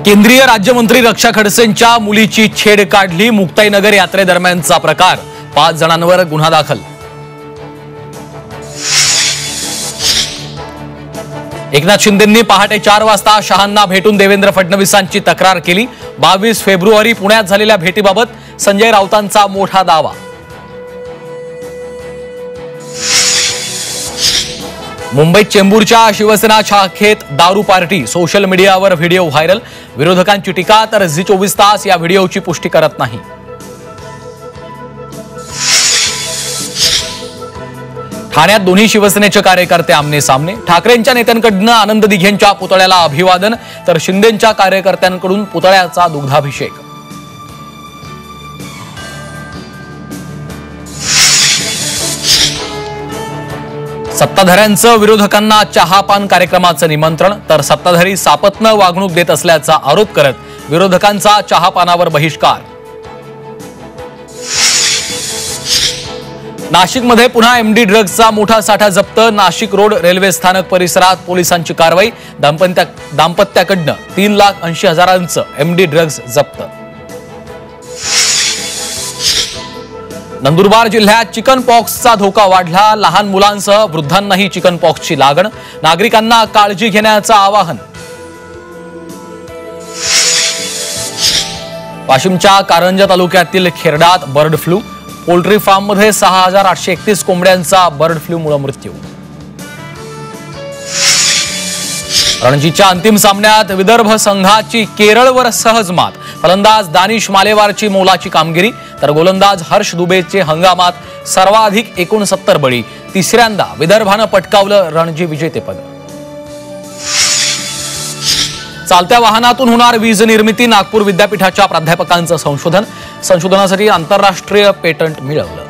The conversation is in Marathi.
केंद्रीय राज्यमंत्री रक्षा खडसेंच्या मुलीची छेड काढली। मुक्ताईनगर यात्रेदरम्यानचा प्रकार, 5 जणांवर गुन्हा दाखल। एकनाथ शिंदेंनी पहाटे 4 वाजता शहांना भेटून देवेंद्र फडणवीसांची तक्रार केली। 22 फेब्रुवारी पुण्यात झालेल्या भेटीबाबत संजय राऊतांचा मोठा दावा। मुंबईत चेंबूरच्या शिवसेना शाखेत दारू पार्टी, सोशल मीडियावर व्हिडिओ व्हायरल। विरोधकांची टीका, तर झी 24 तास या व्हिडिओची पुष्टी करत नाही। ठाण्यात दोन्ही शिवसेनेचे कार्यकर्ते आमने सामने। ठाकरेंच्या नेत्यांकडून आनंद दिघेंच्या पुतळ्याला अभिवादन, तर शिंदेंच्या कार्यकर्त्यांकडून पुतळ्याचा दुग्धाभिषेक। सत्ताधाऱ्यांचं विरोधकांना चहापान कार्यक्रमाचं निमंत्रण, तर सत्ताधारी सापत्न वागणूक देत असल्याचा आरोप करत विरोधकांचा चहापानावर बहिष्कार। नाशिकमध्ये पुन्हा एमडी ड्रग्जचा मोठा साठा जप्त। नाशिक रोड रेल्वे स्थानक परिसरात पोलिसांची कारवाई। दाम्पत्याकडनं 3,80,000चं एमडी ड्रग्ज जप्त। नंदुरबार जिल्ह्यात चिकन पॉक्सचा धोका वाढला। लहान मुलांसह वृद्धांनाही चिकन पॉक्सची लागण। नागरिकांना काळजी घेण्याचं आवाहन। वाशिमच्या कारंजा तालुक्यातील खेरडात बर्ड फ्लू। पोल्ट्री फार्ममध्ये 6,831 कोंबड्यांचा बर्ड फ्लूमुळे मृत्यू। रणजीच्या अंतिम सामन्यात विदर्भ संघाची केरळवर सहज मात। फलंदाज दानिश मालेवारची मोलाची कामगिरी, तर गोलंदाज हर्ष दुबेचे हंगामात सर्वाधिक 69 बळी। तिसऱ्यांदा विदर्भानं पटकावलं रणजी विजेतेपद। चालत्या वाहनातून होणार वीज निर्मिती। नागपूर विद्यापीठाच्या प्राध्यापकांचं संशोधनासाठी आंतरराष्ट्रीय पेटंट मिळवलं।